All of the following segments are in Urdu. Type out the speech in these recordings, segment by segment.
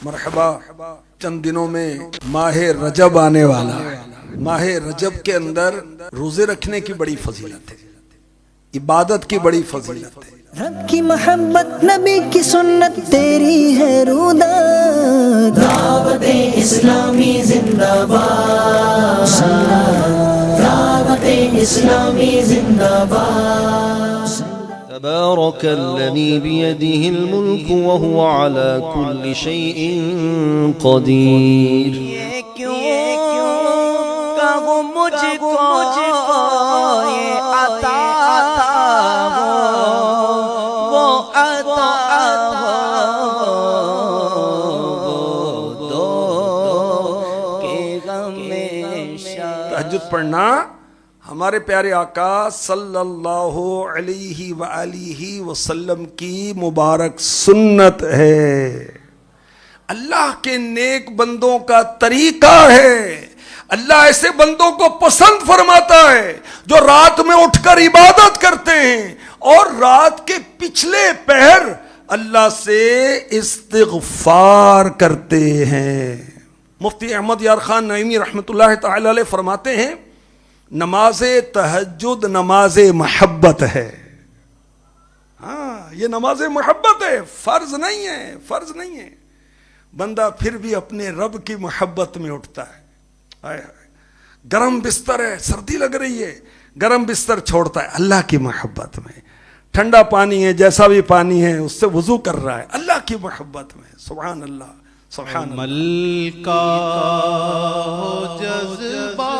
مرحبا چند دنوں میں ماہ رجب آنے والا ہے. ماہ رجب کے اندر روزے رکھنے کی بڑی فضیلت ہے, عبادت کی بڑی فضیلت ہے. رب کی محبت نبی کی سنت تیری ہے روداد, دعوت اسلامی زندہ باد, دعوت اسلامی زندہ باد. تبارك الذي بيده الملك وهو على كل شيء قدير. یہ کیوں کہوں مجھ کو یہ عطا ہو, وہ عطا ہو دو کہ غم میں شاد. تہجد پڑھنا ہمارے پیارے آقا صلی اللہ علیہ وآلہ وسلم کی مبارک سنت ہے. اللہ کے نیک بندوں کا طریقہ ہے. اللہ ایسے بندوں کو پسند فرماتا ہے جو رات میں اٹھ کر عبادت کرتے ہیں اور رات کے پچھلے پہر اللہ سے استغفار کرتے ہیں. مفتی احمد یار خان نعیمی رحمۃ اللہ تعالی علیہ فرماتے ہیں, نماز تہجد نماز محبت ہے. ہاں, یہ نماز محبت ہے, فرض نہیں ہے, فرض نہیں ہے. بندہ پھر بھی اپنے رب کی محبت میں اٹھتا ہے. گرم بستر ہے, سردی لگ رہی ہے, گرم بستر چھوڑتا ہے اللہ کی محبت میں. ٹھنڈا پانی ہے, جیسا بھی پانی ہے اس سے وضو کر رہا ہے اللہ کی محبت میں. سبحان اللہ, سبحان اللہ. مل کا ہو جذبہ.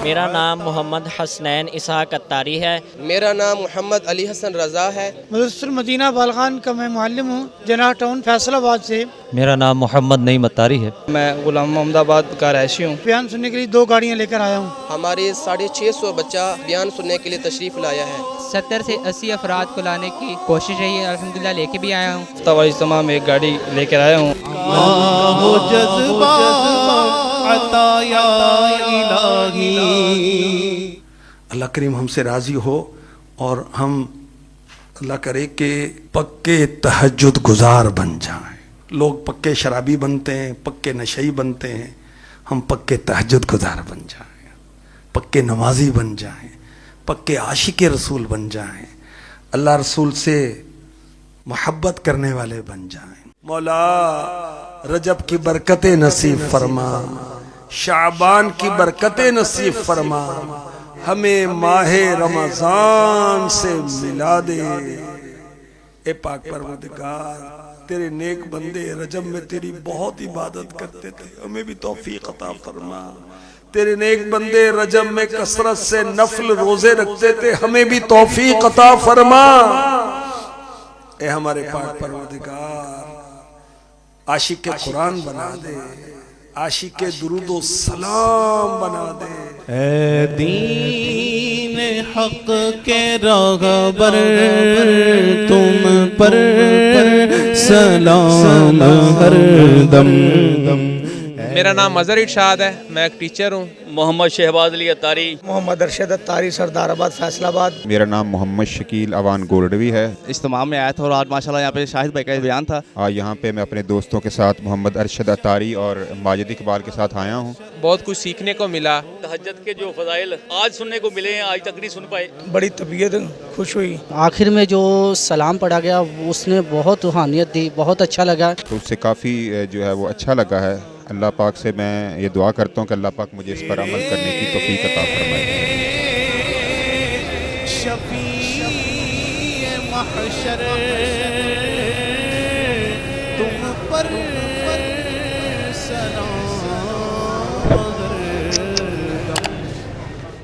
میرا نام محمد حسنین اسحاق اتاری ہے. میرا نام محمد علی حسن رضا ہے. مدرسہ المدینہ بالخان کا میں معلم ہوں, جناح ٹاؤن فیصل آباد سے. میرا نام محمد نعیم اتاری ہے. میں غلام محمد آباد کا رہائشی ہوں. بیان سننے کے لیے 2 گاڑیاں لے کر آیا ہوں. ہمارے 650 بچہ بیان سننے کے لیے تشریف لایا ہے. 70 سے 80 افراد کو لانے کی کوشش رہی ہے, الحمدللہ لے کے بھی آیا ہوں. ہفتہ وار اجتماع میں ایک گاڑی لے کر آیا ہوں. ہو جذبہ عطا یا الہی. اللہ کریم ہم سے راضی ہو اور ہم اللہ کرے کہ پکے تہجد گزار بن جائیں. لوگ پکے شرابی بنتے ہیں, پکے نشئی بنتے ہیں, ہم پکے تہجد گزار بن جائیں, پکے نمازی بن جائیں, پکے عاشق رسول بن جائیں, اللہ رسول سے محبت کرنے والے بن جائیں. مولا رجب کی برکتیں نصیب فرما, شعبان کی برکتیں نصیب فرما, ہمیں ماہ رمضان سے ملا دے. اے پاک پروردگار, تیرے نیک بندے رجب میں تیری بہت عبادت کرتے تھے, ہمیں بھی توفیق عطا فرما. تیرے نیک بندے رجب میں کثرت سے نفل روزے رکھتے تھے, ہمیں بھی توفیق عطا فرما. اے ہمارے پاک پروردگار, عاشق قرآن بنا دے, عاشق درود و سلام بنا دے. اے دین حق کے راہبر, تم پر سلام ہر دم. میرا نام اظہر ارشاد ہے, میں ایک ٹیچر ہوں. محمد شہباز علی اتاری. محمد ارشد اتاری, سردار آباد فیصل آباد. میرا نام محمد شکیل اوان گولڈوی ہے. اجتماع میں آیا تھا اور آج ماشاءاللہ یہاں پہ شاہد بھائی کا بیان تھا. یہاں پہ میں اپنے دوستوں کے ساتھ محمد ارشد اتاری اور ماجد اقبال کے ساتھ آیا ہوں. بہت کچھ سیکھنے کو ملا. تہجد کے جو فضائل آج سننے کو ملے ہیں, آج تک نہیں سن پائے. بڑی طبیعت خوش ہوئی. آخر میں جو سلام پڑھا گیا اس نے بہت روحانیت دی, بہت اچھا لگا. تو اس سے کافی جو ہے وہ اچھا لگا ہے. اللہ پاک سے میں یہ دعا کرتا ہوں کہ اللہ پاک مجھے اس پر عمل کرنے کی توفیق عطا فرمائے. شفیع محشر تم پر